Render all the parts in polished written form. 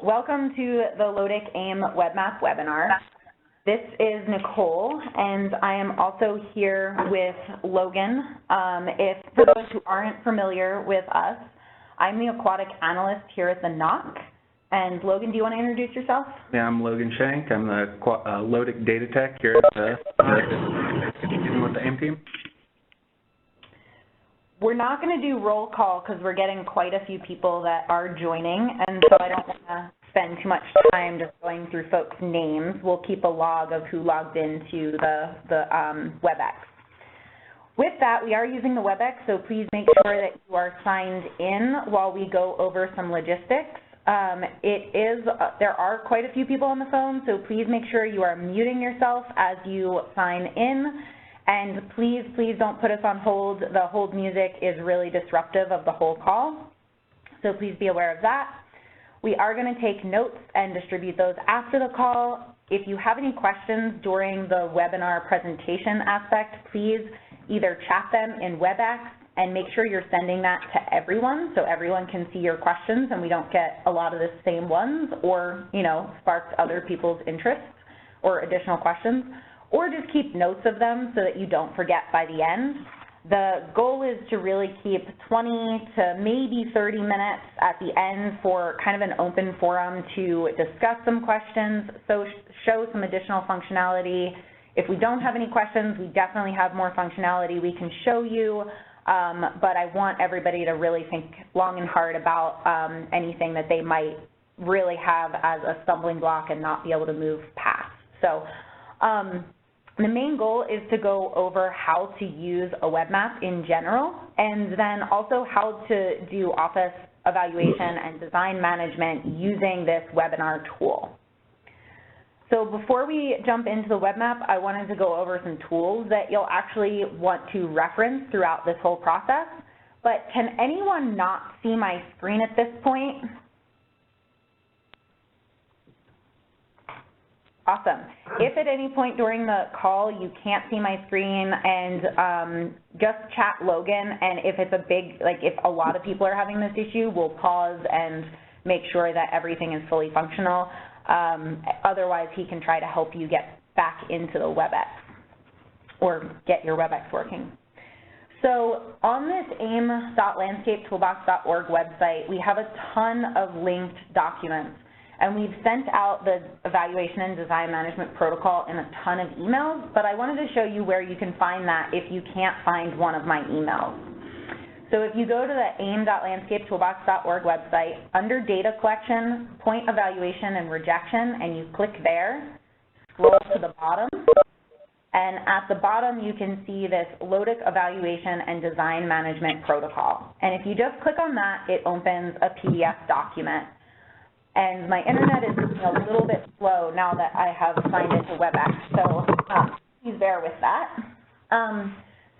welcome to the LODIC AIM Webmap webinar. This is Nicole, and I am also here with Logan. For those who aren't familiar with us, I'm the aquatic analyst here at the NOC. And Logan, do you want to introduce yourself? Yeah, I'm Logan Shank. I'm the LODIC Data Tech here at the AIM team. We're not going to do roll call because we're getting quite a few people that are joining, and so I don't want to spend too much time just going through folks' names. We'll keep a log of who logged into the WebEx. With that, we are using the WebEx, so please make sure that you are signed in while we go over some logistics. There are quite a few people on the phone, so please make sure you are muting yourself as you sign in. And please, please don't put us on hold. The hold music is really disruptive of the whole call, so please be aware of that. We are going to take notes and distribute those after the call. If you have any questions during the webinar presentation aspect, please either chat them in WebEx and make sure you're sending that to everyone so everyone can see your questions and we don't get a lot of the same ones or, sparks other people's interests or additional questions. Or just keep notes of them so that you don't forget by the end. The goal is to really keep 20 to maybe 30 minutes at the end for kind of an open forum to discuss some questions, so show some additional functionality. If we don't have any questions, we definitely have more functionality we can show you, but I want everybody to really think long and hard about anything that they might really have as a stumbling block and not be able to move past. So. The main goal is to go over how to use a web map in general, and then also how to do office evaluation and design management using this webinar tool. So before we jump into the web map, I wanted to go over some tools that you'll actually want to reference throughout this whole process. But can anyone not see my screen at this point? Awesome. If at any point during the call you can't see my screen, and just chat Logan, and if it's if a lot of people are having this issue, we'll pause and make sure that everything is fully functional. Otherwise, he can try to help you get back into the WebEx or get your WebEx working. So on this aim.landscapetoolbox.org website, we have a ton of linked documents. And we've sent out the evaluation and design management protocol in a ton of emails, but I wanted to show you where you can find that if you can't find one of my emails. So if you go to the aim.landscapetoolbox.org website, under data collection, point evaluation and rejection, and you click there, scroll to the bottom, and at the bottom you can see this LODIC evaluation and design management protocol. And if you just click on that, it opens a PDF document. And my internet is a little bit slow now that I have signed into WebEx, so please bear with that.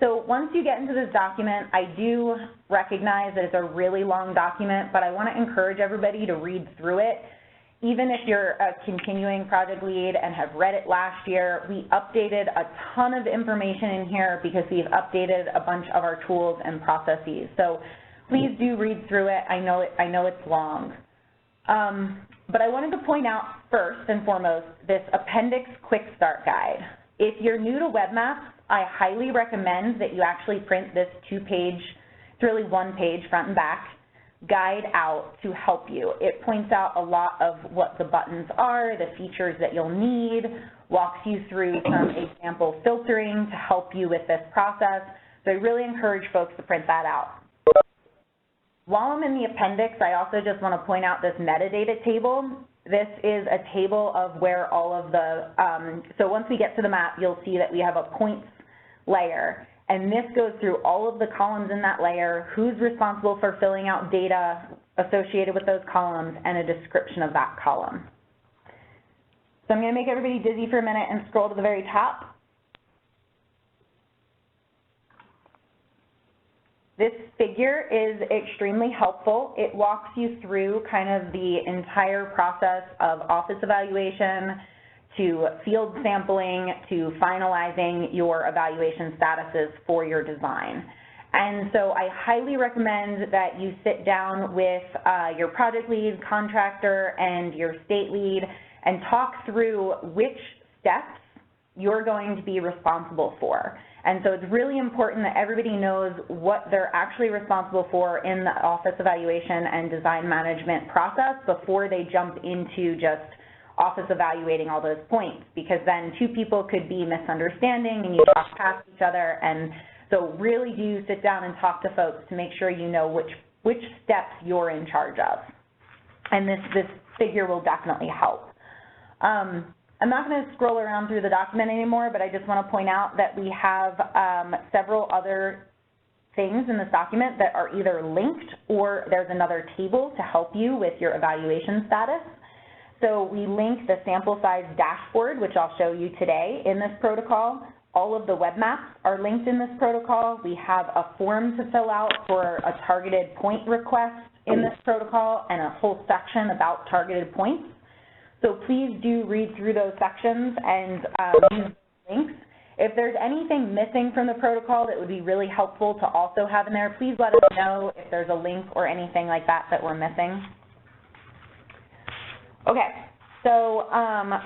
So once you get into this document, I do recognize that it's a really long document, but I want to encourage everybody to read through it. Even if you're a continuing project lead and have read it last year, we updated a ton of information in here because we've updated a bunch of our tools and processes. So please do read through it. I know it's long. But I wanted to point out first and foremost this Appendix Quick Start Guide. If you're new to web maps, I highly recommend that you actually print this two-page, it's really one-page front and back, guide out to help you. It points out a lot of what the buttons are, the features that you'll need, walks you through some example filtering to help you with this process. So I really encourage folks to print that out. While I'm in the appendix, I also just want to point out this metadata table. This is a table of where all of the, so once we get to the map, you'll see that we have a points layer. And this goes through all of the columns in that layer, who's responsible for filling out data associated with those columns, and a description of that column. So I'm going to make everybody dizzy for a minute and scroll to the very top. This figure is extremely helpful. It walks you through kind of the entire process of office evaluation to field sampling to finalizing your evaluation statuses for your design. And so I highly recommend that you sit down with your project lead, contractor, and your state lead and talk through which steps you're going to be responsible for. And so it's really important that everybody knows what they're actually responsible for in the office evaluation and design management process before they jump into just office evaluating all those points, because then two people could be misunderstanding and you talk past each other. And so really do sit down and talk to folks to make sure you know which steps you're in charge of. And this figure will definitely help. I'm not going to scroll around through the document anymore, but I just want to point out that we have several other things in this document that are either linked or there's another table to help you with your evaluation status. So we link the sample size dashboard, which I'll show you today in this protocol. All of the web maps are linked in this protocol. We have a form to fill out for a targeted point request in this protocol and a whole section about targeted points. So please do read through those sections and use links. If there's anything missing from the protocol that would be really helpful to also have in there, please let us know if there's a link or anything like that that we're missing. Okay, so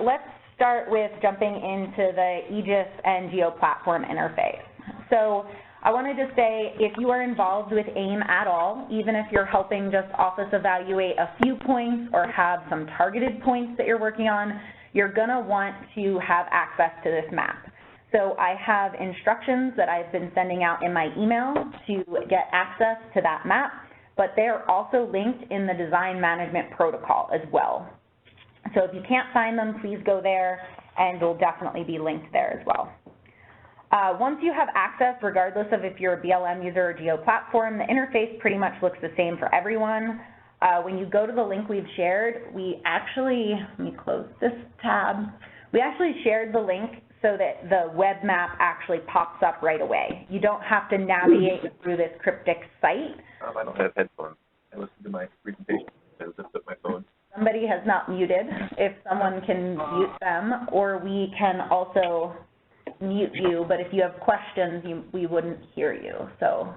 let's start with jumping into the Aegis and Geo Platform interface. So I want to just say, if you are involved with AIM at all, even if you're helping just office evaluate a few points or have some targeted points that you're working on, you're going to want to have access to this map. So I have instructions that I've been sending out in my email to get access to that map, but they're also linked in the design management protocol as well. So if you can't find them, please go there, and they'll definitely be linked there as well. Once you have access, regardless of if you're a BLM user or Geo Platform, the interface pretty much looks the same for everyone. When you go to the link we've shared, we actually, let me close this tab, we actually shared the link so that the web map actually pops up right away. You don't have to navigate through this cryptic site. I don't have headphones. I listen to my presentation. I just put my phone. Somebody has not muted. If someone can mute them, or we can also mute you, but if you have questions, we wouldn't hear you. So,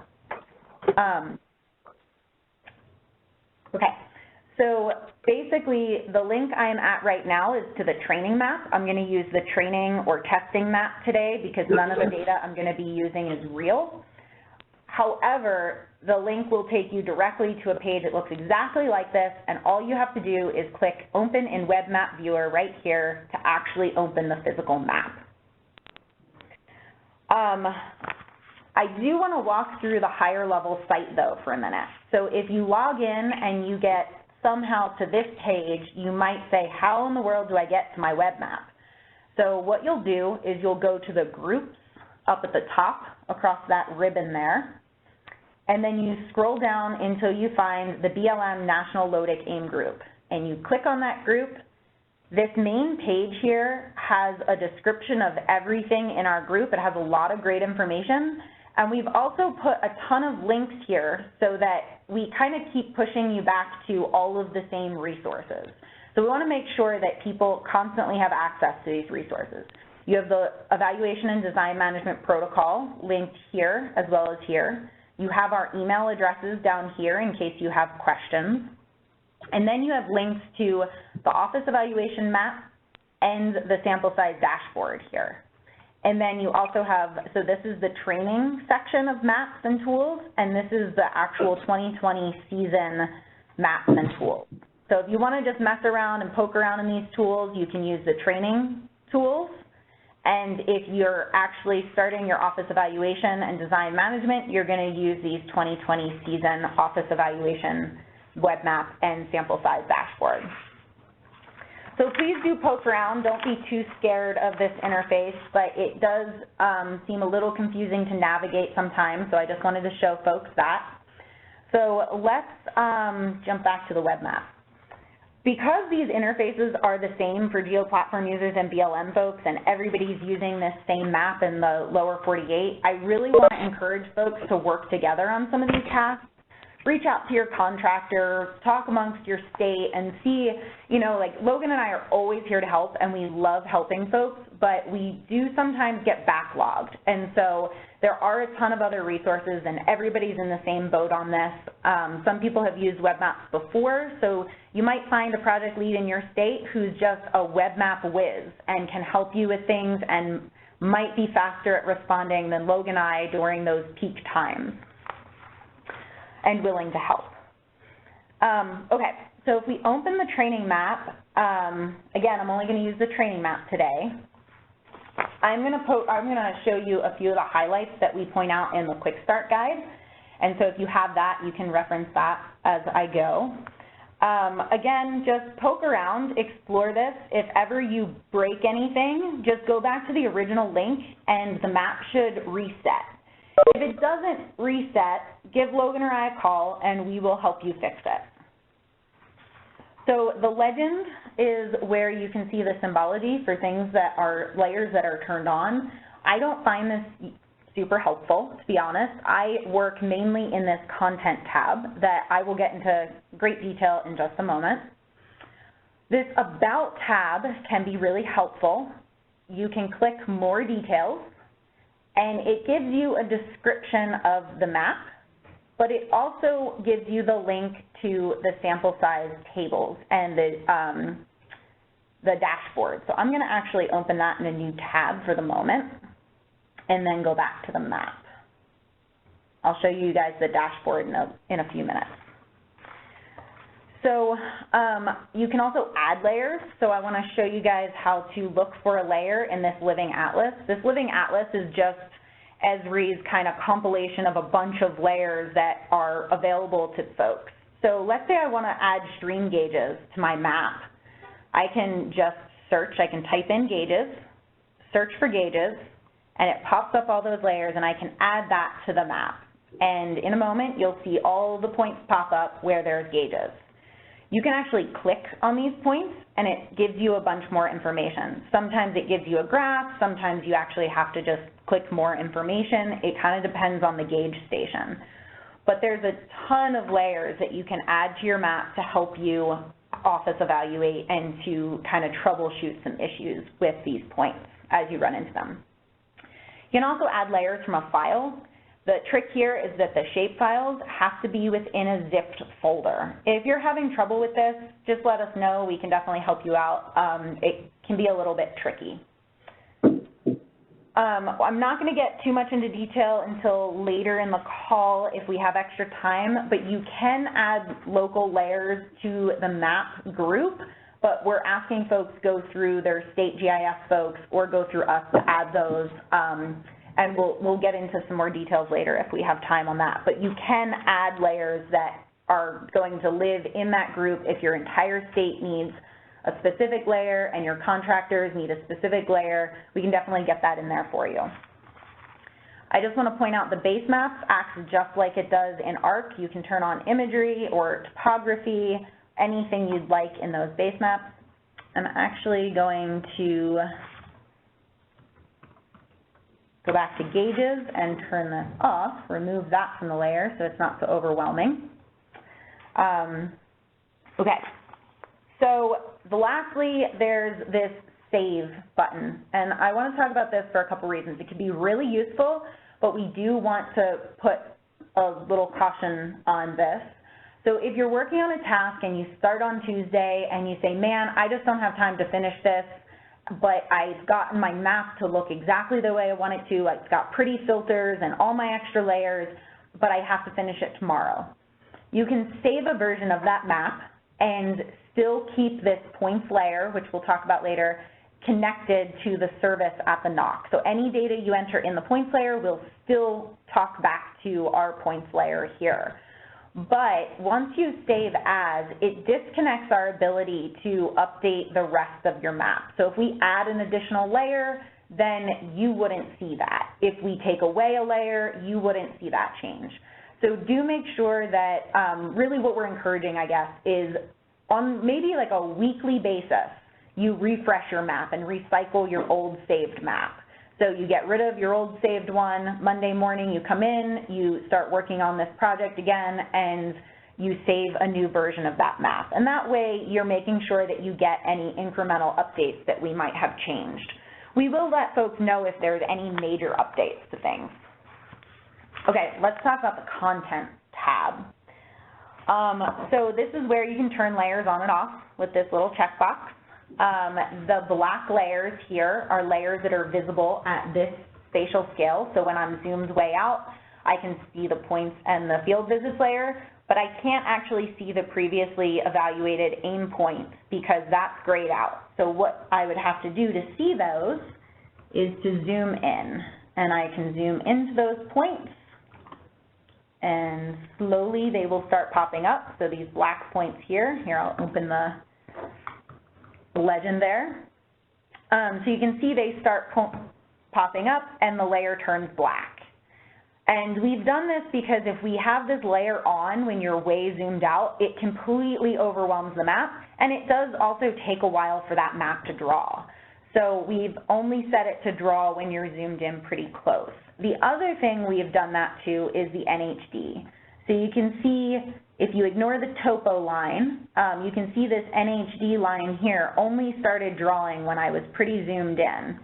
okay. So basically, the link I'm at right now is to the training map. I'm going to use the training or testing map today because none of the data I'm going to be using is real. However, the link will take you directly to a page that looks exactly like this, and all you have to do is click Open in Web Map Viewer right here to actually open the physical map. I do want to walk through the higher level site though for a minute. So if you log in and you get somehow to this page, you might say, how in the world do I get to my web map? So what you'll do is you'll go to the groups up at the top across that ribbon there, and then you scroll down until you find the BLM National LODIC AIM group, and you click on that group. This main page here has a description of everything in our group. It has a lot of great information, and we've also put a ton of links here so that we kind of keep pushing you back to all of the same resources. So we want to make sure that people constantly have access to these resources. You have the Evaluation and Design Management Protocol linked here as well as here. You have our email addresses down here in case you have questions. And then you have links to the office evaluation map and the sample size dashboard here. And then you also have, so this is the training section of maps and tools, and this is the actual 2020 season maps and tools. So if you want to just mess around and poke around in these tools, you can use the training tools. And if you're actually starting your office evaluation and design management, you're going to use these 2020 season office evaluation web map and sample size dashboard. So please do poke around. Don't be too scared of this interface, but it does seem a little confusing to navigate sometimes, so I just wanted to show folks that. So let's jump back to the web map. Because these interfaces are the same for Geo Platform users and BLM folks, and everybody's using this same map in the lower 48, I really want to encourage folks to work together on some of these tasks. reach out to your contractor, talk amongst your state, and see, you know, like Logan and I are always here to help, and we love helping folks, but we do sometimes get backlogged. And so there are a ton of other resources, and everybody's in the same boat on this. Some people have used Webmaps before, so you might find a project lead in your state who's just a Webmap whiz and can help you with things and might be faster at responding than Logan and I during those peak times, and willing to help. Okay, so if we open the training map, again, I'm only going to use the training map today. I'm going to show you a few of the highlights that we point out in the Quick Start Guide, and so if you have that, you can reference that as I go. Again, just poke around, explore this. If ever you break anything, just go back to the original link and the map should reset. If it doesn't reset, give Logan or I a call and we will help you fix it. So the legend is where you can see the symbology for things that are layers that are turned on. I don't find this super helpful, to be honest. I work mainly in this content tab that I will get into great detail in just a moment. This About tab can be really helpful. You can click more details, and it gives you a description of the map, but it also gives you the link to the sample size tables and the dashboard. So I'm going to actually open that in a new tab for the moment, and then go back to the map. I'll show you guys the dashboard in a few minutes. So you can also add layers. So I want to show you guys how to look for a layer in this Living Atlas. This Living Atlas is just Esri's kind of compilation of a bunch of layers that are available to folks. So let's say I want to add stream gauges to my map. I can just search, I can type in gauges, search for gauges, and it pops up all those layers, and I can add that to the map. And in a moment, you'll see all the points pop up where there's gauges. You can actually click on these points, and it gives you a bunch more information. Sometimes it gives you a graph, sometimes you actually have to just click more information. It kind of depends on the gauge station. But there's a ton of layers that you can add to your map to help you office evaluate and to kind of troubleshoot some issues with these points as you run into them. You can also add layers from a file. The trick here is that the shape files have to be within a zipped folder. If you're having trouble with this, just let us know. We can definitely help you out. It can be a little bit tricky. I'm not going to get too much into detail until later in the call if we have extra time, but you can add local layers to the map group, but we're asking folks go through their state GIS folks or go through us to add those, and we'll get into some more details later if we have time on that. But you can add layers that are going to live in that group if your entire state needs a specific layer and your contractors need a specific layer. We can definitely get that in there for you. I just want to point out the base maps acts just like it does in ARC. You can turn on imagery or topography, anything you'd like in those base maps. I'm actually going to go back to gauges and turn this off, remove that from the layer so it's not so overwhelming. Okay, so lastly, there's this save button, and I want to talk about this for a couple reasons. It can be really useful, but we do want to put a little caution on this. So if you're working on a task and you start on Tuesday and you say, man, I just don't have time to finish this, but I've gotten my map to look exactly the way I want it to, it's got pretty filters and all my extra layers, but I have to finish it tomorrow. You can save a version of that map and still keep this points layer, which we'll talk about later, connected to the service at the NOC. So any data you enter in the points layer will still talk back to our points layer here. But once you save as, it disconnects our ability to update the rest of your map. So if we add an additional layer, then you wouldn't see that. If we take away a layer, you wouldn't see that change. So do make sure that really what we're encouraging, I guess, is on maybe like a weekly basis, you refresh your map and recycle your old saved map So you get rid of your old saved one, Monday morning you come in, you start working on this project again, and you save a new version of that map. And that way you're making sure that you get any incremental updates that we might have changed. We will let folks know if there's any major updates to things. Okay, let's talk about the content tab. So this is where you can turn layers on and off with this little checkbox. The black layers here are layers that are visible at this spatial scale. So when I'm zoomed way out, I can see the points and the field visits layer, but I can't actually see the previously evaluated aim points because that's grayed out. So what I would have to do to see those is to zoom in, and I can zoom into those points, and slowly they will start popping up. So these black points here, I'll open the legend there. So you can see they start popping up and the layer turns black. And we've done this because if we have this layer on when you're way zoomed out, it completely overwhelms the map, and it does also take a while for that map to draw. So we've only set it to draw when you're zoomed in pretty close. The other thing we have done that to is the NHD. So you can see, if you ignore the topo line, you can see this NHD line here only started drawing when I was pretty zoomed in.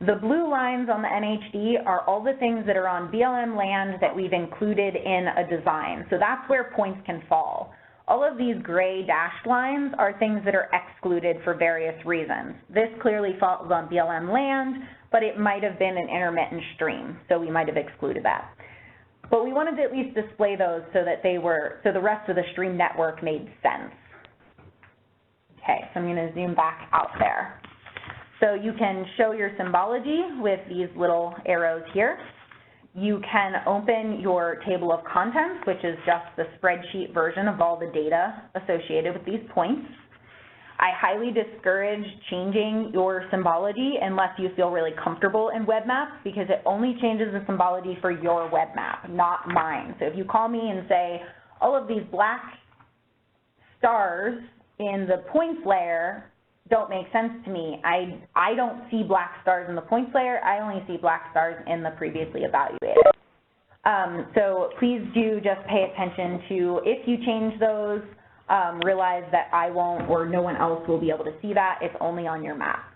The blue lines on the NHD are all the things that are on BLM land that we've included in a design. So that's where points can fall. All of these gray dashed lines are things that are excluded for various reasons. This clearly falls on BLM land, but it might have been an intermittent stream, so we might have excluded that. But we wanted to at least display those so that so the rest of the stream network made sense. Okay, so I'm going to zoom back out there. So you can show your symbology with these little arrows here. You can open your table of contents, which is just the spreadsheet version of all the data associated with these points. I highly discourage changing your symbology unless you feel really comfortable in Webmap, because it only changes the symbology for your Webmap, not mine. So if you call me and say, all of these black stars in the points layer don't make sense to me. I don't see black stars in the points layer. I only see black stars in the previously evaluated. So please do just pay attention to, if you change those, realize that I won't, or no one else will be able to see that. It's only on your map.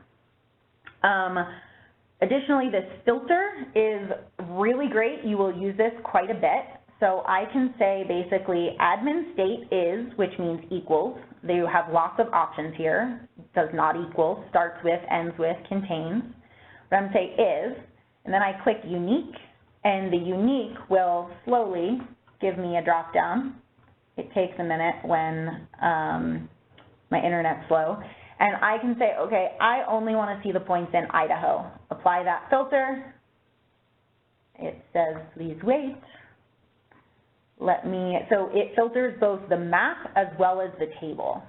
Additionally, this filter is really great. You will use this quite a bit. So I can say basically admin state is, which means equals. They have lots of options here. Does not equal, starts with, ends with, contains. But I'm going to say is, and then I click unique, and the unique will slowly give me a drop down. It takes a minute when my internet's slow. And I can say, okay, I only want to see the points in Idaho. Apply that filter. It says, please wait. So it filters both the map as well as the table.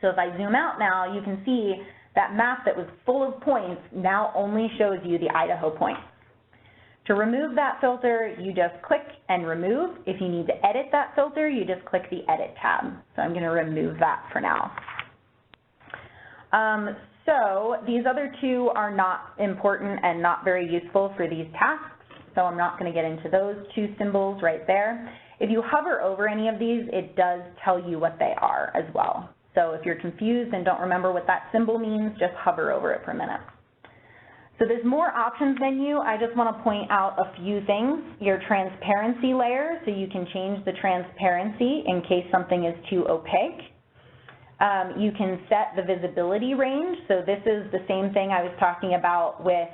So if I zoom out now, you can see that map that was full of points now only shows you the Idaho points. To remove that filter, you just click and remove. If you need to edit that filter, you just click the Edit tab. So I'm going to remove that for now. So these other two are not important and not very useful for these tasks, so I'm not going to get into those two symbols right there. If you hover over any of these, it does tell you what they are as well. So if you're confused and don't remember what that symbol means, just hover over it for a minute. So this More Options menu, I just want to point out a few things. Your transparency layer, so you can change the transparency in case something is too opaque. You can set the visibility range. So this is the same thing I was talking about with,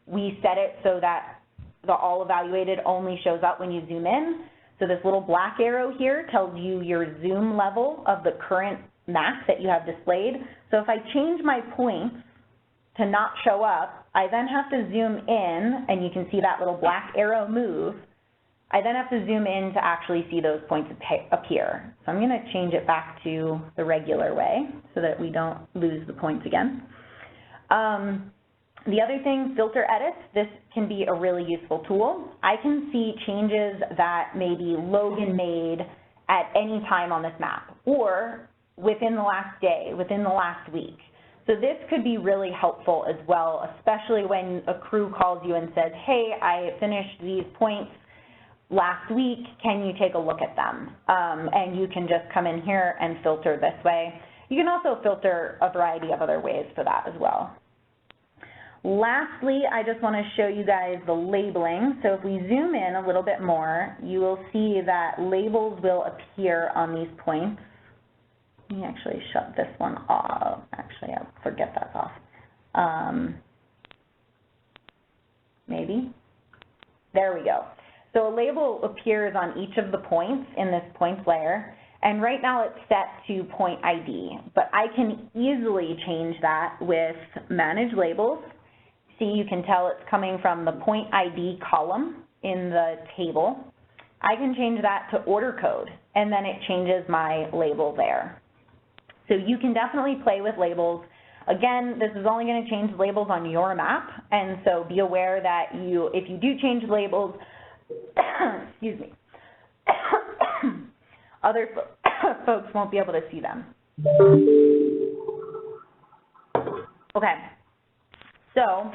we set it so that the all evaluated only shows up when you zoom in. So this little black arrow here tells you your zoom level of the current map that you have displayed. So if I change my points to not show up, I then have to zoom in, and you can see that little black arrow move. I then have to zoom in to actually see those points appear. So I'm going to change it back to the regular way so that we don't lose the points again. The other thing, filter edits, this can be a really useful tool. I can see changes that maybe Logan made at any time on this map, or within the last day, within the last week. So this could be really helpful as well, especially when a crew calls you and says, hey, I finished these points last week, can you take a look at them? And you can just come in here and filter this way. You can also filter a variety of other ways for that as well. Lastly, I just want to show you guys the labeling. So if we zoom in a little bit more, you will see that labels will appear on these points. Let me actually shut this one off. Actually, I'll forget that's off. Maybe. There we go. So a label appears on each of the points in this points layer, and right now it's set to point ID, but I can easily change that with Manage Labels. See, you can tell it's coming from the point ID column in the table. I can change that to order code, and then it changes my label there. So you can definitely play with labels. Again, this is only going to change labels on your map, and so be aware that if you do change labels, excuse me, other folks won't be able to see them. Okay, so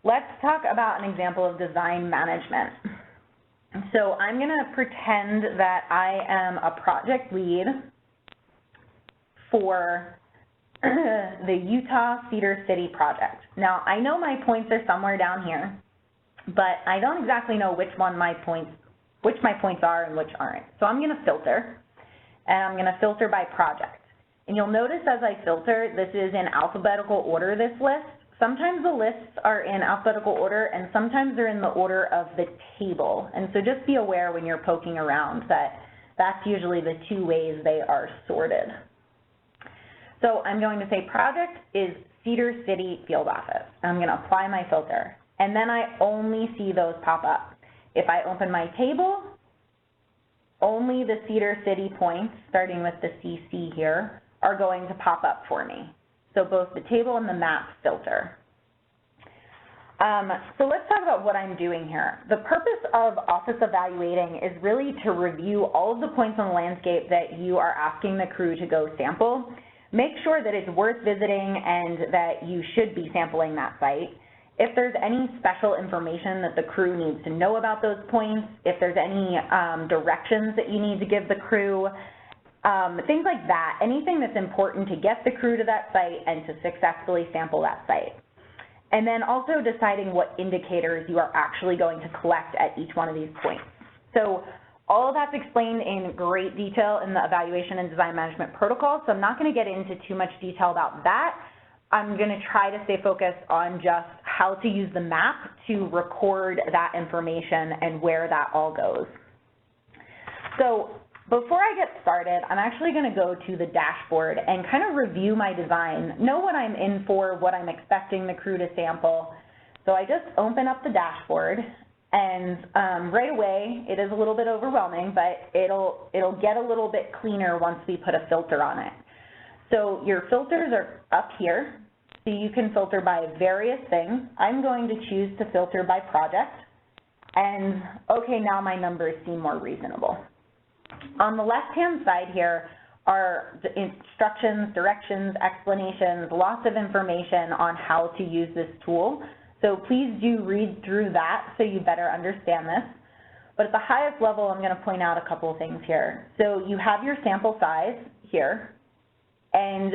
let's talk about an example of design management. So I'm going to pretend that I am a project lead for the Utah Cedar City project. Now, I know my points are somewhere down here, but I don't exactly know which my points are and which aren't. So I'm going to filter, and I'm going to filter by project. And you'll notice as I filter, this is in alphabetical order, this list. Sometimes the lists are in alphabetical order, and sometimes they're in the order of the table. And so just be aware when you're poking around that that's usually the two ways they are sorted. So I'm going to say project is Cedar City Field Office. I'm going to apply my filter, and then I only see those pop up. If I open my table, only the Cedar City points, starting with the CC here, are going to pop up for me. So both the table and the map filter. So let's talk about what I'm doing here. The purpose of office evaluating is really to review all of the points on the landscape that you are asking the crew to go sample. Make sure that it's worth visiting and that you should be sampling that site. If there's any special information that the crew needs to know about those points, if there's any directions that you need to give the crew, things like that, anything that's important to get the crew to that site and to successfully sample that site. And then also deciding what indicators you are actually going to collect at each one of these points. So all of that's explained in great detail in the evaluation and design management protocol, so I'm not going to get into too much detail about that. I'm going to try to stay focused on just how to use the map to record that information and where that all goes. So before I get started, I'm actually going to go to the dashboard and kind of review my design, know what I'm in for, what I'm expecting the crew to sample. So I just open up the dashboard, and right away, it is a little bit overwhelming, but it'll get a little bit cleaner once we put a filter on it. So your filters are up here, so you can filter by various things. I'm going to choose to filter by project, and okay, now my numbers seem more reasonable. On the left-hand side here are the instructions, directions, explanations, lots of information on how to use this tool. So please do read through that so you better understand this. But at the highest level, I'm going to point out a couple of things here. So you have your sample size here, and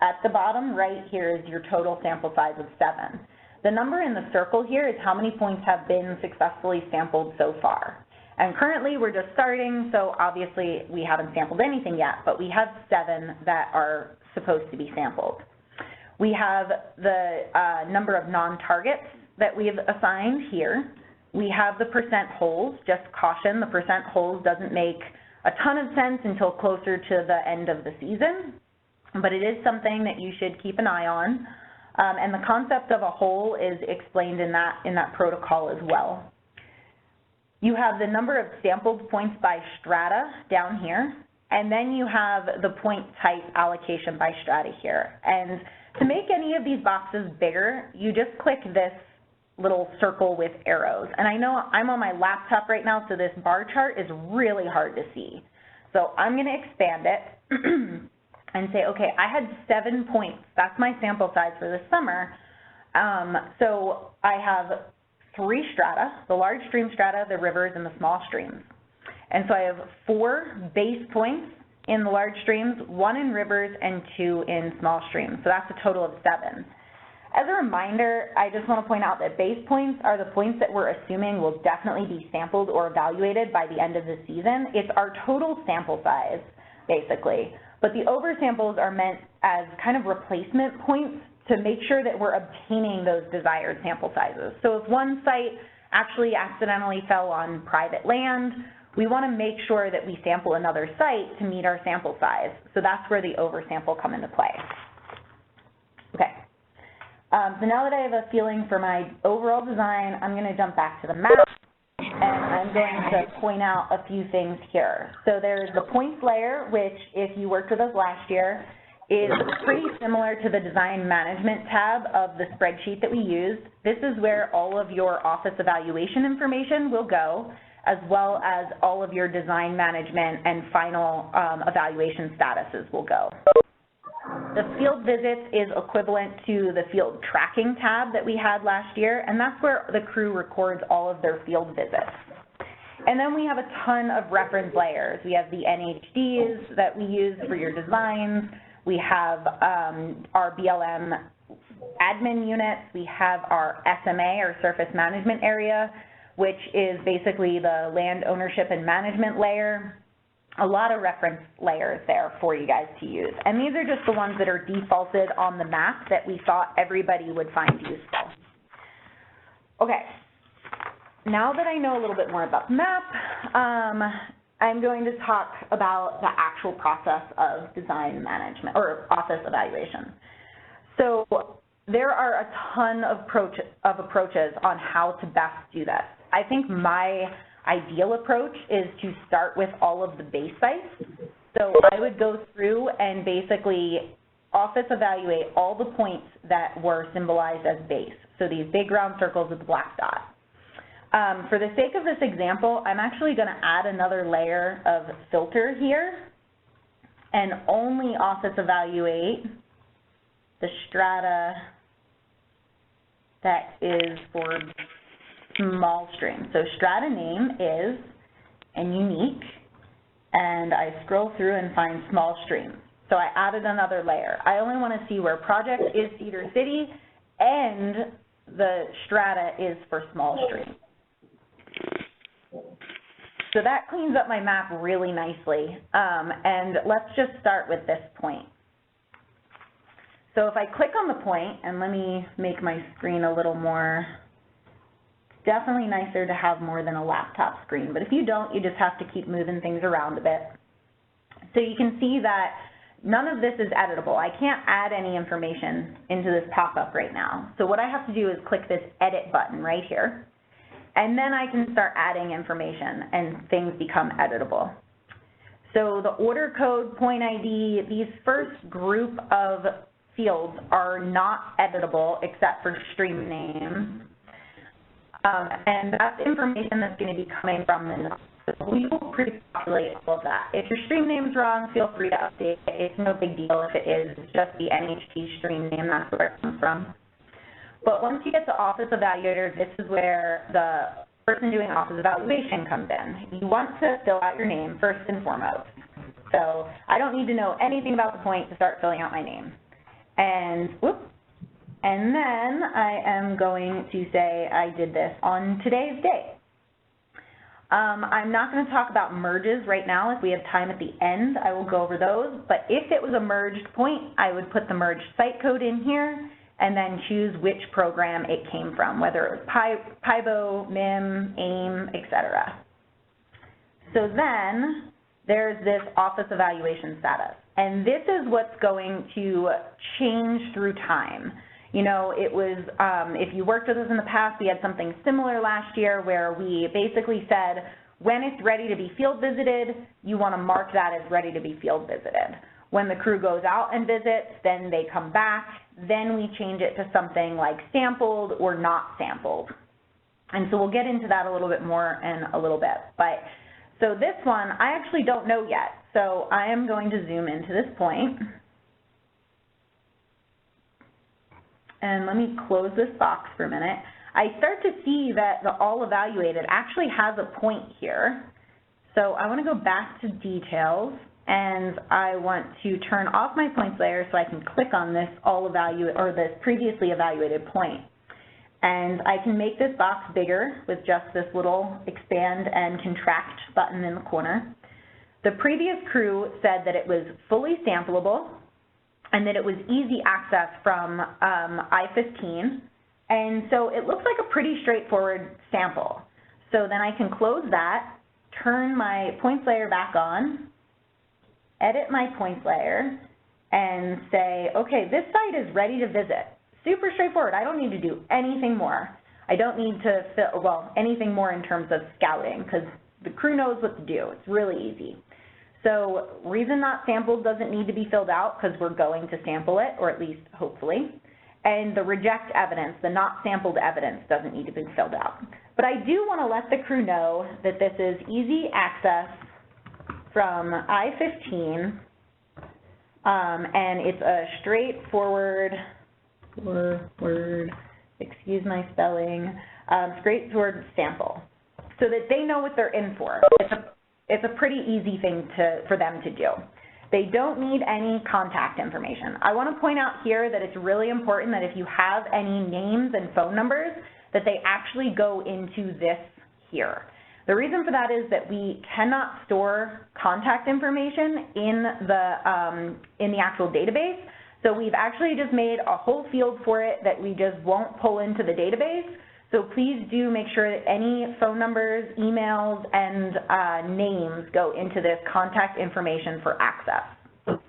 at the bottom right here is your total sample size of 7. The number in the circle here is how many points have been successfully sampled so far. And currently we're just starting, so obviously we haven't sampled anything yet, but we have 7 that are supposed to be sampled. We have the number of non-targets that we've assigned here. We have the percent holes. Just caution, the percent holes doesn't make a ton of sense until closer to the end of the season, but it is something that you should keep an eye on. And the concept of a hole is explained in that protocol as well. You have the number of sampled points by strata down here, and then you have the point type allocation by strata here. And to make any of these boxes bigger, you just click this little circle with arrows. And I know I'm on my laptop right now, so this bar chart is really hard to see. So I'm going to expand it, and say, okay, I had 7 points. That's my sample size for this summer. So I have 3 strata, the large stream strata, the rivers, and the small streams. And so I have 4 base points in the large streams, 1 in rivers, and 2 in small streams. So that's a total of 7. As a reminder, I just want to point out that base points are the points that we're assuming will definitely be sampled or evaluated by the end of the season. It's our total sample size, basically. But the oversamples are meant as kind of replacement points to make sure that we're obtaining those desired sample sizes. So if one site actually accidentally fell on private land, we want to make sure that we sample another site to meet our sample size. So that's where the oversample come into play. Okay. So now that I have a feeling for my overall design, I'm going to jump back to the map, and I'm going to point out a few things here. So there's the points layer, which, if you worked with us last year, is pretty similar to the design management tab of the spreadsheet that we used. This is where all of your office evaluation information will go, as well as all of your design management and final evaluation statuses will go. The field visits is equivalent to the field tracking tab that we had last year, and that's where the crew records all of their field visits. And then we have a ton of reference layers. We have the NHDs that we use for your designs. We have our BLM admin units. We have our SMA, or surface management area, which is basically the land ownership and management layer. A lot of reference layers there for you guys to use. And these are just the ones that are defaulted on the map that we thought everybody would find useful. Okay, now that I know a little bit more about the map, I'm going to talk about the actual process of design management, or office evaluation. So there are a ton of approaches on how to best do this. I think my ideal approach is to start with all of the base sites. So I would go through and basically office evaluate all the points that were symbolized as base. So these big round circles with the black dot. For the sake of this example, I'm actually going to add another layer of filter here and only office evaluate the strata that is for small stream. So strata name is and unique, and I scroll through and find small stream. So I added another layer. I only want to see where project is Cedar City and the strata is for small stream. So that cleans up my map really nicely. And let's just start with this point. So if I click on the point, and let me make my screen a little more, definitely nicer to have more than a laptop screen, but if you don't, you just have to keep moving things around a bit. So you can see that none of this is editable. I can't add any information into this pop-up right now. So what I have to do is click this edit button right here, and then I can start adding information and things become editable. So the order code, point ID, these first group of fields are not editable except for stream name. And that's information that's going to be coming from the notes. We will pre-populate all of that. If your stream name's wrong, feel free to update it. It's no big deal if it is. It's just the NHT stream name, that's where it comes from. But once you get to Office Evaluator, this is where the person doing Office Evaluation comes in. You want to fill out your name first and foremost. So I don't need to know anything about the point to start filling out my name. And whoop. And then I am going to say I did this on today's date. I'm not going to talk about merges right now. If we have time at the end, I will go over those. But if it was a merged point, I would put the merged site code in here and then choose which program it came from, whether it was PIBO, MIM, AIM, etc. So then there's this office evaluation status. And this is what's going to change through time. You know, it was, if you worked with us in the past, we had something similar last year where we basically said, when it's ready to be field visited, you want to mark that as ready to be field visited. When the crew goes out and visits, then they come back, then we change it to something like sampled or not sampled. And so we'll get into that a little bit more in a little bit. But so this one, I actually don't know yet. So I am going to zoom into this point, and let me close this box for a minute, I start to see that the all evaluated actually has a point here. So I want to go back to details, and I want to turn off my points layer so I can click on this this previously evaluated point. And I can make this box bigger with just this little expand and contract button in the corner. The previous crew said that it was fully sampleable and that it was easy access from I-15. And so it looks like a pretty straightforward sample. So then I can close that, turn my points layer back on, edit my points layer, and say, okay, this site is ready to visit. Super straightforward. I don't need to do anything more. I don't need to fill, well, anything more in terms of scouting, because the crew knows what to do. It's really easy. So reason not sampled doesn't need to be filled out because we're going to sample it, or at least hopefully. And the reject evidence, the not sampled evidence, doesn't need to be filled out. But I do want to let the crew know that this is easy access from I-15, and it's a straightforward, excuse my spelling, straightforward sample, so that they know what they're in for. It's a pretty easy thing for them to do. They don't need any contact information. I want to point out here that it's really important that if you have any names and phone numbers, that they actually go into this here. The reason for that is that we cannot store contact information in the actual database. So we've actually just made a whole field for it that we just won't pull into the database. So please do make sure that any phone numbers, emails, and names go into this contact information for access.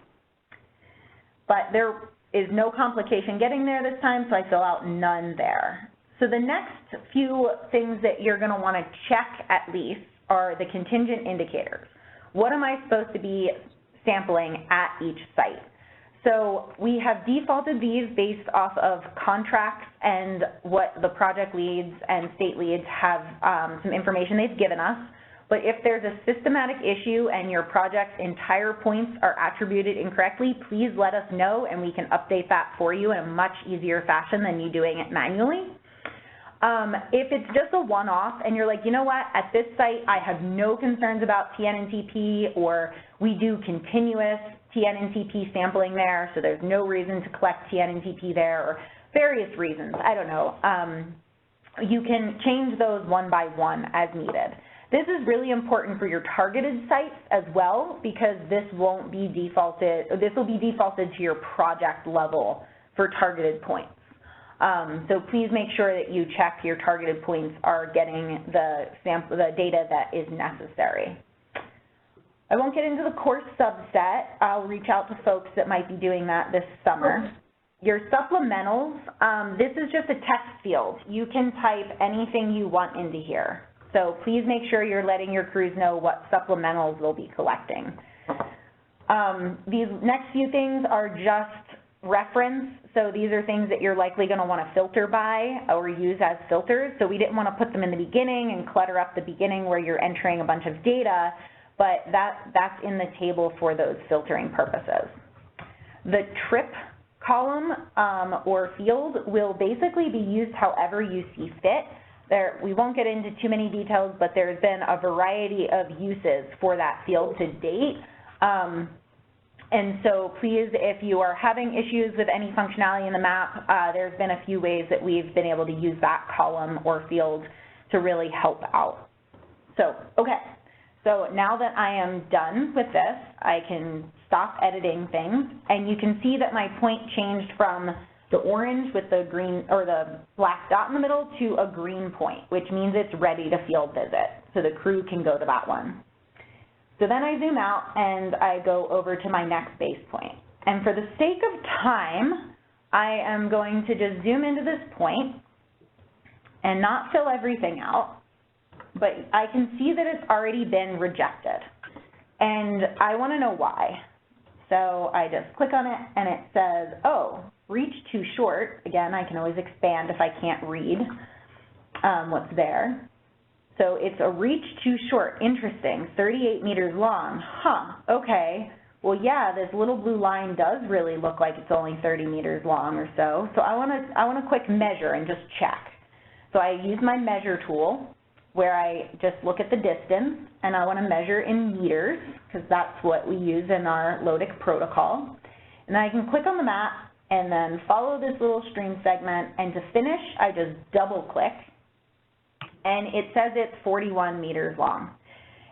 But there is no complication getting there this time, so I fill out none there. So the next few things that you're going to want to check at least are the contingent indicators. What am I supposed to be sampling at each site? So we have defaulted these based off of contracts and what the project leads and state leads have some information they've given us. But if there's a systematic issue and your project's entire points are attributed incorrectly, please let us know and we can update that for you in a much easier fashion than you doing it manually. If it's just a one-off and you're like, you know what, at this site I have no concerns about TN and TP, or we do continuous TN and TP sampling there, so there's no reason to collect TN and TP there, or various reasons, I don't know. You can change those one by one as needed. This is really important for your targeted sites as well, because this won't be defaulted, this will be defaulted to your project level for targeted points. So please make sure that you check your targeted points are getting the data that is necessary. I won't get into the course subset. I'll reach out to folks that might be doing that this summer. Your supplementals, this is just a text field. You can type anything you want into here. So please make sure you're letting your crews know what supplementals they'll be collecting. These next few things are just reference. So these are things that you're likely going to want to filter by or use as filters. So we didn't want to put them in the beginning and clutter up the beginning where you're entering a bunch of data, but that's in the table for those filtering purposes. The trip column or field will basically be used however you see fit. We won't get into too many details, but there's been a variety of uses for that field to date. And so please, if you are having issues with any functionality in the map, there's been a few ways that we've been able to use that column or field to really help out. So, okay, so now that I am done with this, I can stop editing things, and you can see that my point changed from the orange with the green or the black dot in the middle to a green point, which means it's ready to field visit, so the crew can go to that one. So then I zoom out and I go over to my next base point. And for the sake of time, I am going to just zoom into this point and not fill everything out, but I can see that it's already been rejected. And I want to know why. So I just click on it and it says, oh, reach too short. Again, I can always expand if I can't read what's there. So it's a reach too short. Interesting. 38 meters long. Huh. Okay. well, yeah, this little blue line does really look like it's only 30 meters long or so. So I want to quick measure and just check. So I use my measure tool where I just look at the distance, and I want to measure in meters because that's what we use in our LODIC protocol. And then I can click on the map and then follow this little stream segment, and to finish, I just double click, and it says it's 41 meters long.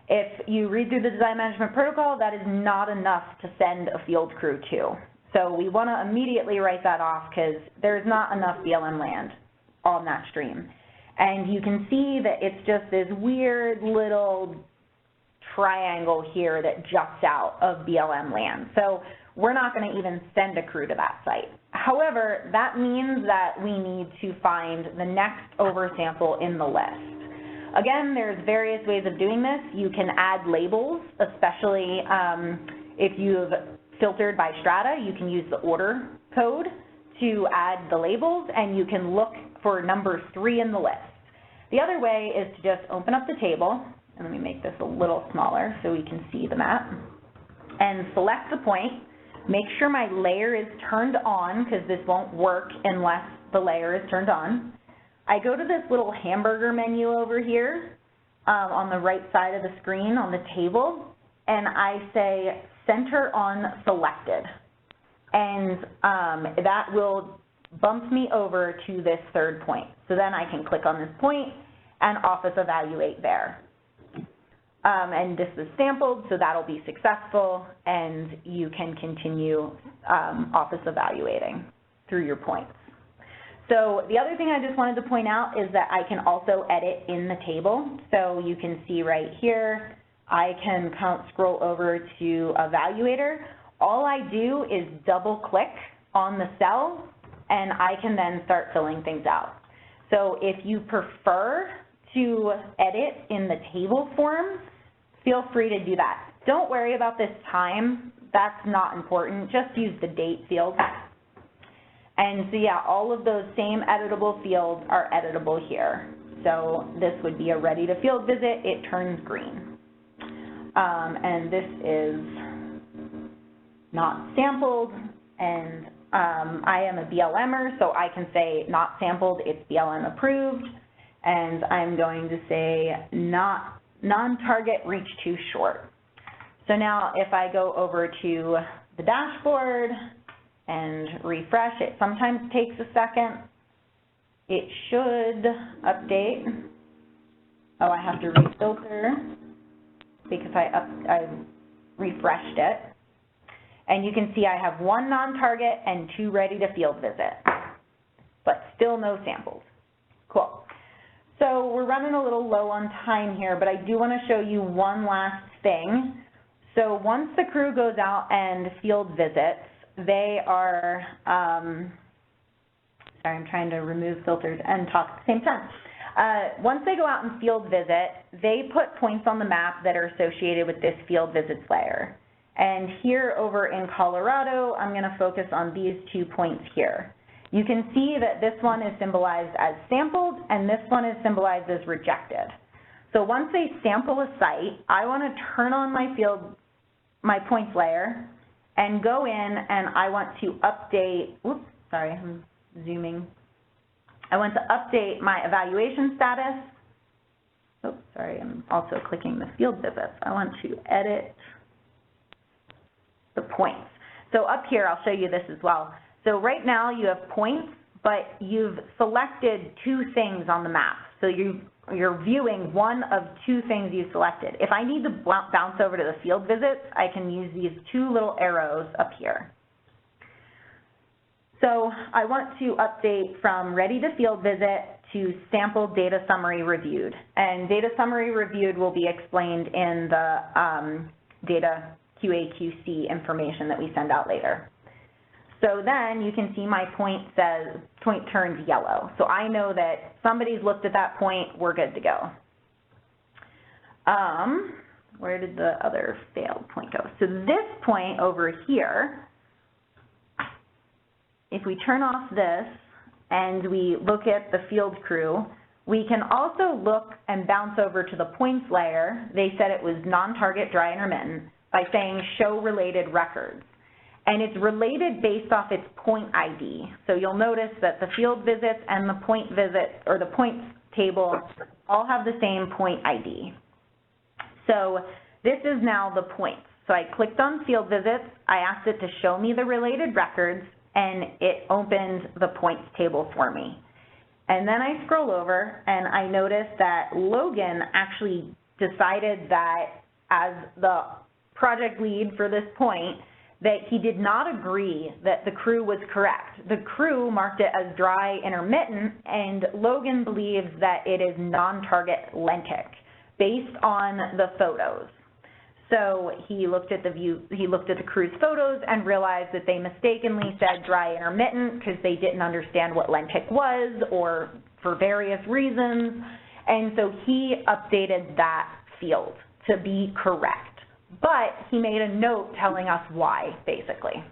If you read through the design management protocol, that is not enough to send a field crew to. So we want to immediately write that off because there's not enough BLM land on that stream. And you can see that it's just this weird little triangle here that juts out of BLM land. So we're not going to even send a crew to that site. However, that means that we need to find the next oversample in the list. Again, there's various ways of doing this. You can add labels, especially if you've filtered by strata, you can use the order code to add the labels, and you can look for number 3 in the list. The other way is to just open up the table, and let me make this a little smaller so we can see the map, and select the point. Make sure my layer is turned on because this won't work unless the layer is turned on. I go to this little hamburger menu over here on the right side of the screen on the table, and I say center on selected. And that will bump me over to this third point. So then I can click on this point and office evaluate there. And this is sampled, so that'll be successful, and you can continue office evaluating through your points. So the other thing I just wanted to point out is that I can also edit in the table. So you can see right here, I can scroll over to Evaluator. All I do is double click on the cell, and I can then start filling things out. So if you prefer to edit in the table form, feel free to do that. Don't worry about this time. That's not important. Just use the date field. And so yeah, all of those same editable fields are editable here. So this would be a ready to field visit. It turns green. And this is not sampled, and I am a BLMer, so I can say not sampled, it's BLM approved, and I'm going to say non-target reach too short. So now if I go over to the dashboard and refresh, it sometimes takes a second. It should update. Oh, I have to refilter because I refreshed it. And you can see I have 1 non-target and 2 ready to field visit, but still no samples. Cool. So we're running a little low on time here, but I do want to show you one last thing. So once the crew goes out and field visits, they are, sorry, I'm trying to remove filters and talk at the same time. Once they go out and field visit, they put points on the map that are associated with this field visits layer. And here over in Colorado, I'm going to focus on these 2 points here. You can see that this one is symbolized as sampled and this one is symbolized as rejected. So once they sample a site, I want to turn on my points layer and go in, and I want to update, oops, sorry, I'm zooming. I want to update my evaluation status. Oops, sorry, I'm also clicking the field visits. I want to edit the points. So up here, I'll show you this as well. So right now you have points, but you've selected 2 things on the map. So you're viewing one of 2 things you selected. If I need to bounce over to the field visits, I can use these 2 little arrows up here. So I want to update from ready to field visit to sample data summary reviewed. And data summary reviewed will be explained in the data QA/QC information that we send out later. So then you can see my point turns yellow. So I know that somebody's looked at that point, we're good to go. Where did the other failed point go? So this point over here, if we turn off this and we look at the field crew, we can also look and bounce over to the points layer. They said it was non-target, dry, intermittent. by saying show related records. And it's related based off its point ID. So you'll notice that the field visits and the point visit, or the points table, all have the same point ID. So this is now the points. So I clicked on field visits, I asked it to show me the related records, and it opened the points table for me. And then I scroll over and I notice that Logan actually decided that as the project lead for this point, that he did not agree that the crew was correct. The crew marked it as dry intermittent, and Logan believes that it is non-target lentic based on the photos. So he looked at the crew's photos and realized that they mistakenly said dry intermittent because they didn't understand what lentic was, or for various reasons. And so he updated that field to be correct. But he made a note telling us why, basically.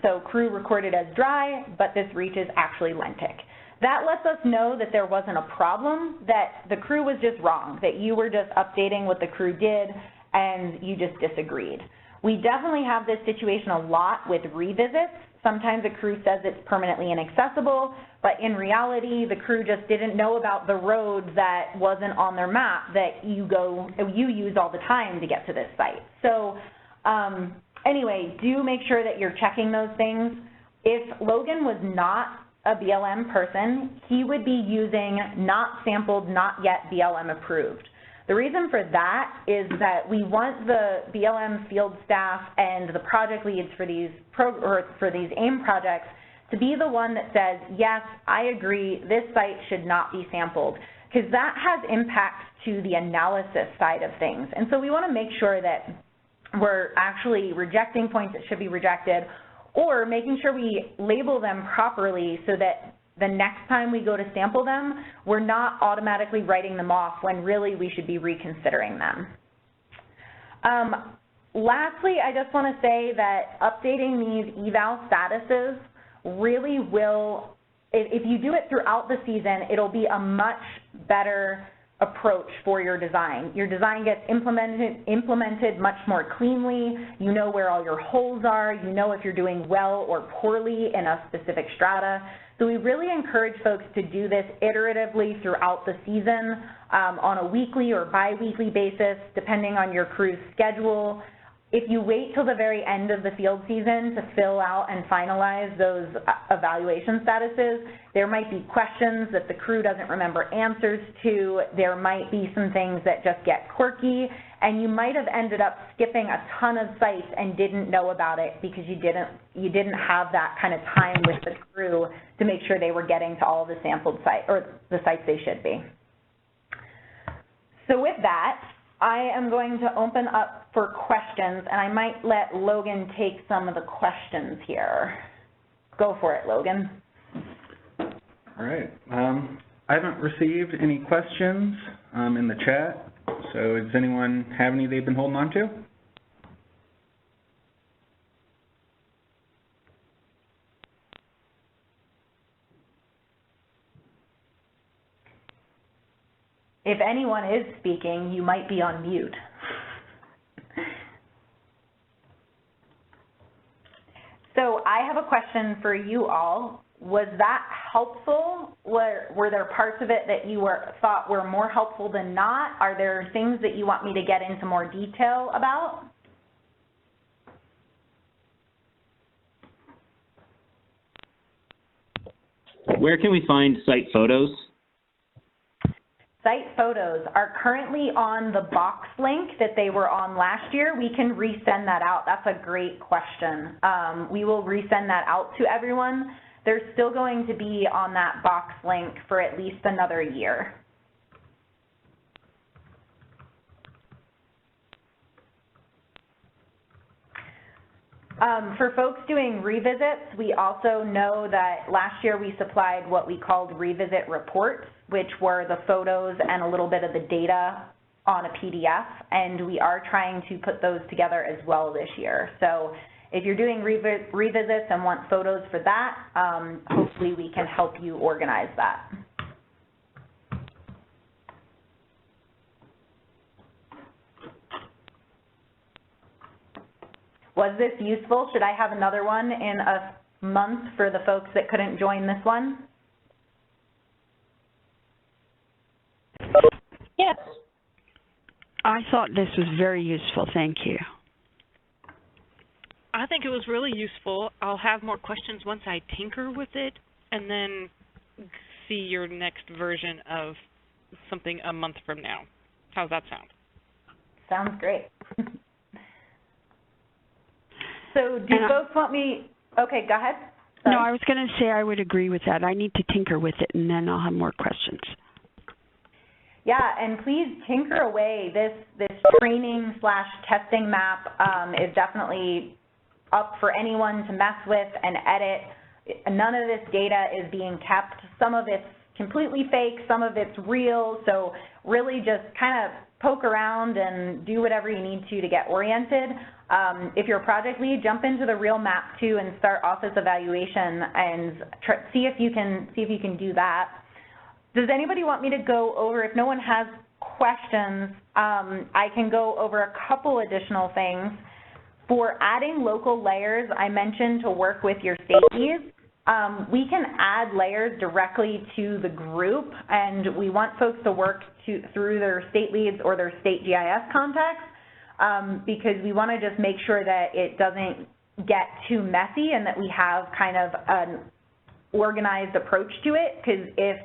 So crew recorded as dry, but this reach is actually lentic. That lets us know that there wasn't a problem, that the crew was just wrong, that you were just updating what the crew did and you just disagreed. We definitely have this situation a lot with revisits. Sometimes a crew says it's permanently inaccessible, but in reality, the crew just didn't know about the road that wasn't on their map that you use all the time to get to this site. So anyway, do make sure that you're checking those things. If Logan was not a BLM person, he would be using not sampled, not yet BLM approved. The reason for that is that we want the BLM field staff and the project leads for these AIM projects to be the one that says, yes, I agree, this site should not be sampled, because that has impacts to the analysis side of things. And so we want to make sure that we're actually rejecting points that should be rejected, or making sure we label them properly so that the next time we go to sample them, we're not automatically writing them off when really we should be reconsidering them. Lastly, I just want to say that updating these eval statuses really will, if you do it throughout the season, it'll be a much better approach for your design. Your design gets implemented much more cleanly. You know where all your holes are. You know if you're doing well or poorly in a specific strata. So we really encourage folks to do this iteratively throughout the season on a weekly or bi-weekly basis, depending on your crew's schedule. If you wait till the very end of the field season to fill out and finalize those evaluation statuses, there might be questions that the crew doesn't remember answers to. There might be some things that just get quirky, and you might have ended up skipping a ton of sites and didn't know about it because you didn't have that kind of time with the crew to make sure they were getting to all the sampled sites, or the sites they should be. So with that, I am going to open up for questions, and I might let Logan take some of the questions here. Go for it, Logan. All right. I haven't received any questions in the chat, so does anyone have any they've been holding on to? If anyone is speaking, you might be on mute. So I have a question for you all. Was that helpful? Were there parts of it that you thought were more helpful than not? Are there things that you want me to get into more detail about? Where can we find site photos? Site photos are currently on the box link that they were on last year. We can resend that out. That's a great question. We will resend that out to everyone. They're still going to be on that box link for at least another year. For folks doing revisits, we also know that last year we supplied what we called revisit reports, which were the photos and a little bit of the data on a PDF, and we are trying to put those together as well this year. So if you're doing revisits and want photos for that, hopefully we can help you organize that. Was this useful? Should I have another one in a month for the folks that couldn't join this one? Yes. I thought this was very useful. Thank you. I think it was really useful. I'll have more questions once I tinker with it and then see your next version of something a month from now. How's that sound? Sounds great. So do folks want me, okay, go ahead. Sorry. No, I was going to say I would agree with that. I need to tinker with it, and then I'll have more questions. Yeah, and please tinker away. This training/testing map is definitely up for anyone to mess with and edit. None of this data is being kept. Some of it's completely fake, some of it's real, so really just kind of poke around and do whatever you need to get oriented. If you're a project lead, jump into the real map too and start office evaluation and see if you can do that. Does anybody want me to go over, if no one has questions, I can go over a couple additional things. For adding local layers, I mentioned to work with your state leads. We can add layers directly to the group, and we want folks to work through their state leads or their state GIS contacts because we want to just make sure that it doesn't get too messy and that we have kind of an organized approach to it, because if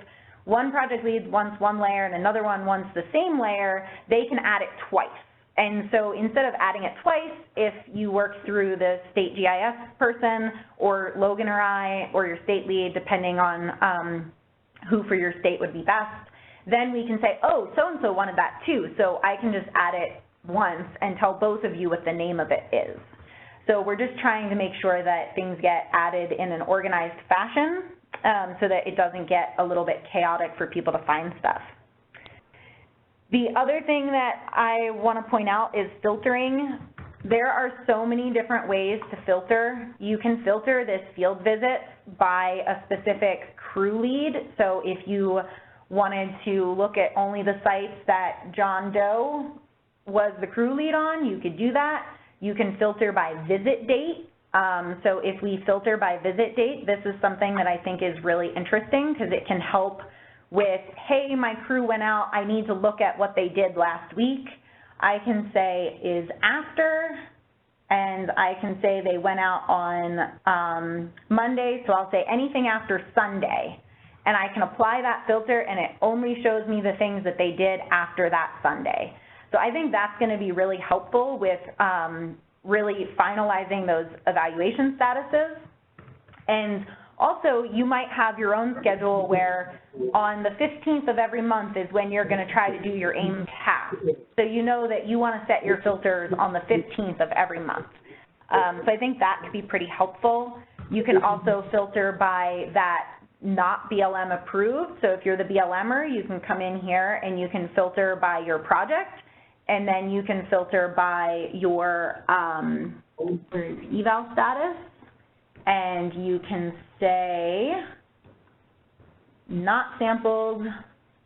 one project lead wants one layer and another one wants the same layer, they can add it twice. And so instead of adding it twice, if you work through the state GIS person or Logan or I or your state lead, depending on who for your state would be best, then we can say, oh, so-and-so wanted that too, so I can just add it once and tell both of you what the name of it is. So we're just trying to make sure that things get added in an organized fashion so that it doesn't get a little bit chaotic for people to find stuff. The other thing that I want to point out is filtering. There are so many different ways to filter. You can filter this field visit by a specific crew lead. So if you wanted to look at only the sites that John Doe was the crew lead on, you could do that. You can filter by visit date. So if we filter by visit date, this is something that I think is really interesting because it can help with, hey, my crew went out, I need to look at what they did last week. I can say is after, and I can say they went out on Monday, so I'll say anything after Sunday. And I can apply that filter, and it only shows me the things that they did after that Sunday. So I think that's going to be really helpful with really finalizing those evaluation statuses. And also, you might have your own schedule where on the 15th of every month is when you're going to try to do your AIM task. So you know that you want to set your filters on the 15th of every month. So I think that could be pretty helpful. You can also filter by that not BLM approved. So if you're the BLMer, you can come in here and you can filter by your project, and then you can filter by your eval status. And you can say not sampled,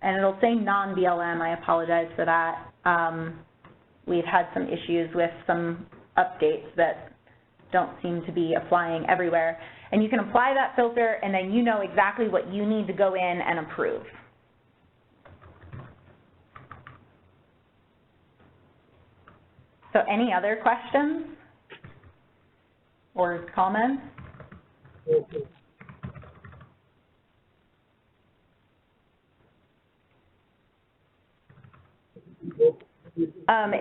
and it'll say non-BLM. I apologize for that. We've had some issues with some updates that don't seem to be applying everywhere. And you can apply that filter, and then you know exactly what you need to go in and approve. So any other questions or comments?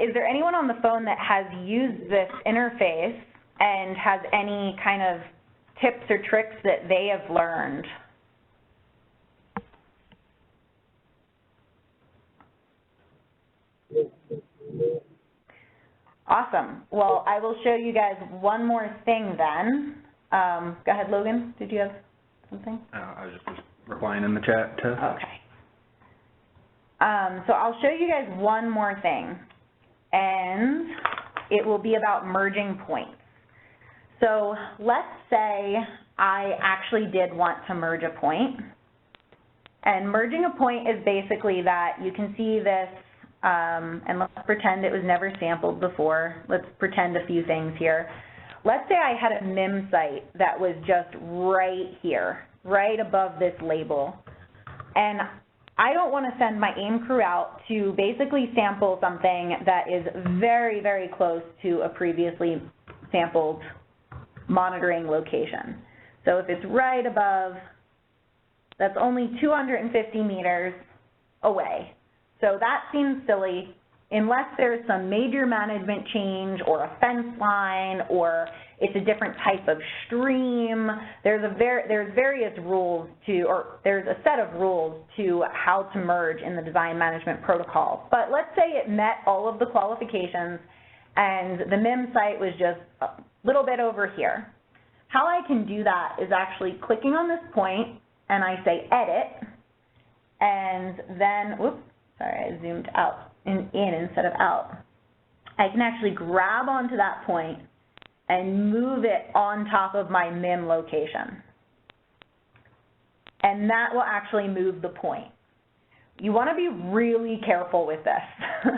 Is there anyone on the phone that has used this interface and has any kind of tips or tricks that they have learned? Awesome. Well, I will show you guys one more thing then. Go ahead, Logan. Did you have something? I was just replying in the chat to. Okay. So I'll show you guys one more thing, and it will be about merging points. So let's say I actually did want to merge a point, and merging a point is basically that you can see this, and let's pretend it was never sampled before. Let's pretend a few things here. let's say I had a MIM site that was just right here, right above this label, and I don't want to send my AIM crew out to basically sample something that is very, very close to a previously sampled monitoring location. So if it's right above, that's only 250 meters away. So that seems silly unless there's some major management change or a fence line or it's a different type of stream. There's various rules to, or there's a set of rules to how to merge in the design management protocol. But let's say it met all of the qualifications and the MIM site was just a little bit over here. How I can do that is actually clicking on this point and I say edit, and then, whoops, sorry, I zoomed out in instead of out. I can actually grab onto that point and move it on top of my MIM location. And that will actually move the point. You want to be really careful with this.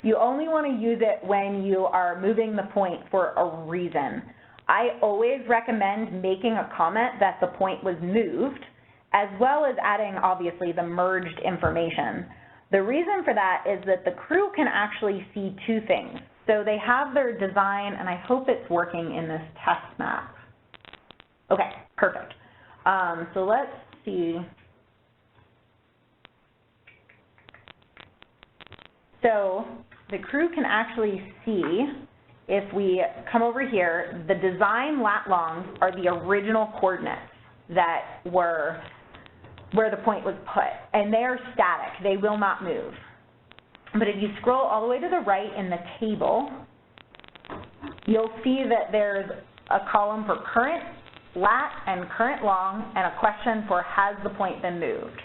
You only want to use it when you are moving the point for a reason. I always recommend making a comment that the point was moved, as well as adding, obviously, the merged information. The reason for that is that the crew can actually see two things. So they have their design, and I hope it's working in this test map. Okay, perfect. So let's see. So the crew can actually see, if we come over here, the design lat longs are the original coordinates that were where the point was put, and they are static. They will not move. But if you scroll all the way to the right in the table, you'll see that there's a column for current lat and current long, and a question for has the point been moved.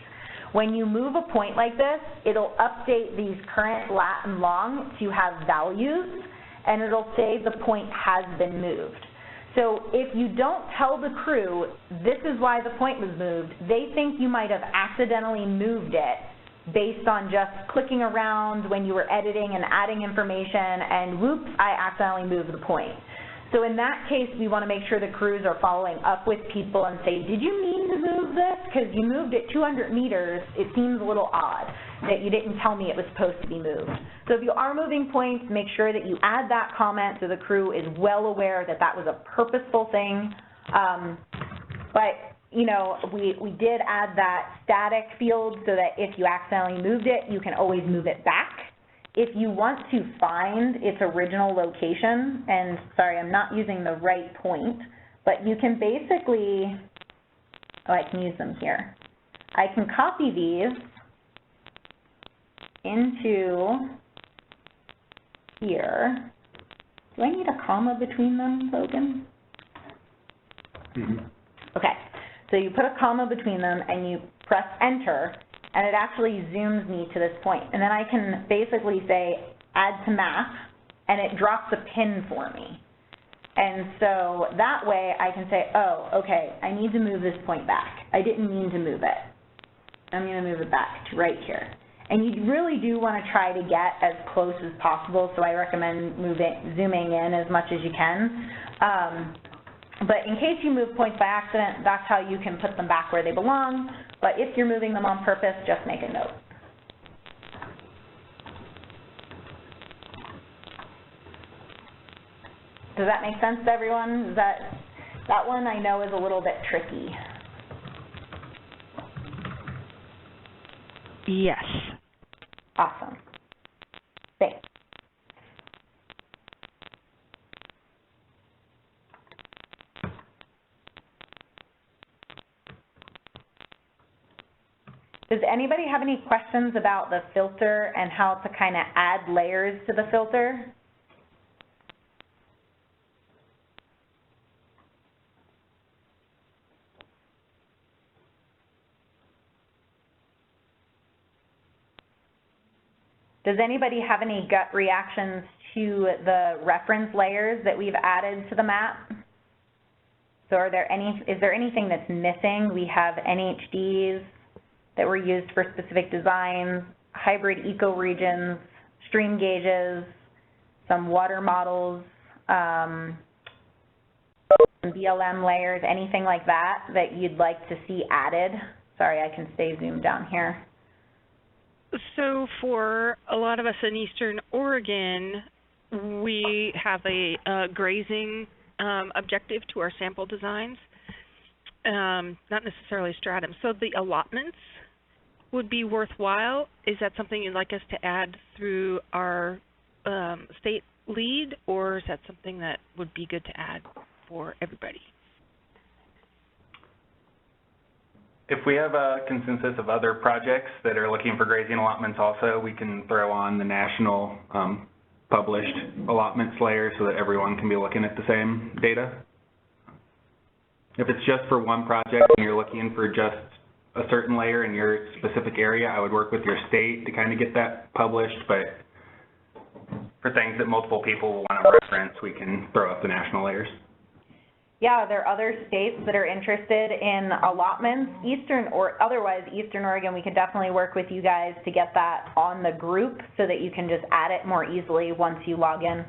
When you move a point like this, it'll update these current lat and long to have values, and it'll say the point has been moved. So if you don't tell the crew this is why the point was moved, they think you might have accidentally moved it based on just clicking around when you were editing and adding information, and whoops, I accidentally moved the point. So in that case, we want to make sure the crews are following up with people and say, did you mean to move this? Because you moved it 200 meters, it seems a little odd that you didn't tell me it was supposed to be moved. So if you are moving points, make sure that you add that comment so the crew is well aware that that was a purposeful thing. But you know, we did add that static field so that if you accidentally moved it, you can always move it back. If you want to find its original location, and sorry, I'm not using the right point, but you can basically, oh, I can use them here. I can copy these into here. Do I need a comma between them, Logan? Mm-hmm. Okay, so you put a comma between them and you press enter, and it actually zooms me to this point. And then I can basically say, add to map, and it drops a pin for me. And so that way I can say, oh, okay, I need to move this point back. I didn't mean to move it. I'm gonna move it back to right here. And you really do wanna try to get as close as possible, so I recommend zooming in as much as you can. But in case you move points by accident, that's how you can put them back where they belong. But if you're moving them on purpose, just make a note. Does that make sense to everyone? That one I know is a little bit tricky. Yes. Awesome. Thanks. Does anybody have any questions about the filter and how to kind of add layers to the filter? Does anybody have any gut reactions to the reference layers that we've added to the map? So is there anything that's missing? We have NHDs that were used for specific designs, hybrid ecoregions, stream gauges, some water models, BLM layers, anything like that that you'd like to see added? Sorry, I can stay zoomed down here. So for a lot of us in Eastern Oregon, we have a grazing objective to our sample designs, not necessarily stratum. So the allotments would be worthwhile. Is that something you'd like us to add through our state lead, or is that something that would be good to add for everybody? If we have a consensus of other projects that are looking for grazing allotments also, we can throw on the national published allotments layer so that everyone can be looking at the same data. If it's just for one project and you're looking for just a certain layer in your specific area, I would work with your state to kind of get that published, but for things that multiple people will want to reference, we can throw up the national layers. Yeah, there are other states that are interested in allotments. Otherwise, Eastern Oregon, we could definitely work with you guys to get that on the group so that you can just add it more easily once you log in.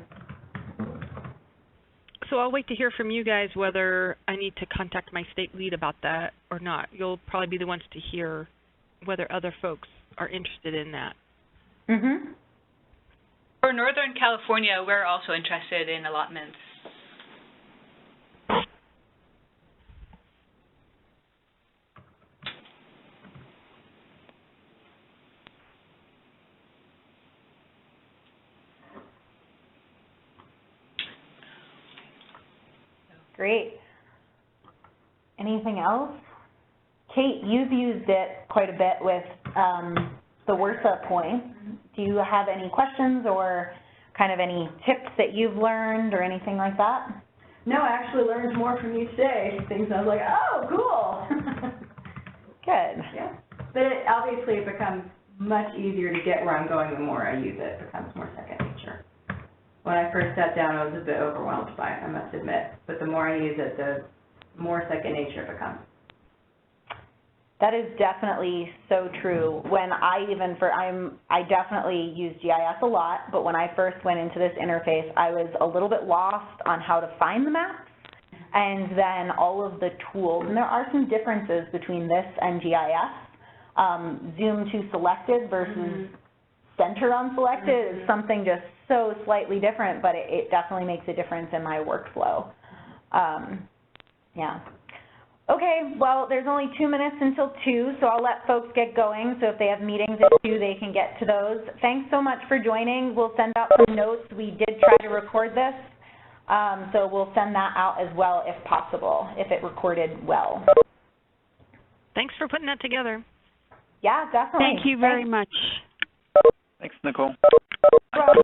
So I'll wait to hear from you guys whether I need to contact my state lead about that or not. You'll probably be the ones to hear whether other folks are interested in that. Mm-hmm. For Northern California, we're also interested in allotments. Great. Anything else? Kate, you've used it quite a bit with the WRSA point. Do you have any questions or kind of any tips that you've learned or anything like that? No, I actually learned more from you today. Things I was like, oh, cool. Good. Yeah. But obviously it becomes much easier to get where I'm going the more I use it. It becomes more second nature. When I first sat down, I was a bit overwhelmed by it, I must admit. But the more I use it, the more second nature it becomes. That is definitely so true. When I definitely use GIS a lot, but when I first went into this interface, I was a little bit lost on how to find the maps and then all of the tools. And there are some differences between this and GIS. Zoom to selected versus center on selected is something just so slightly different, but it definitely makes a difference in my workflow. Yeah. Okay, well, there's only 2 minutes until 2, so I'll let folks get going. So if they have meetings at 2, they can get to those. Thanks so much for joining. We'll send out some notes. We did try to record this, so we'll send that out as well if possible, if it recorded well. Thanks for putting that together. Yeah, definitely. Thank you very much. Thanks, Nicole. Well,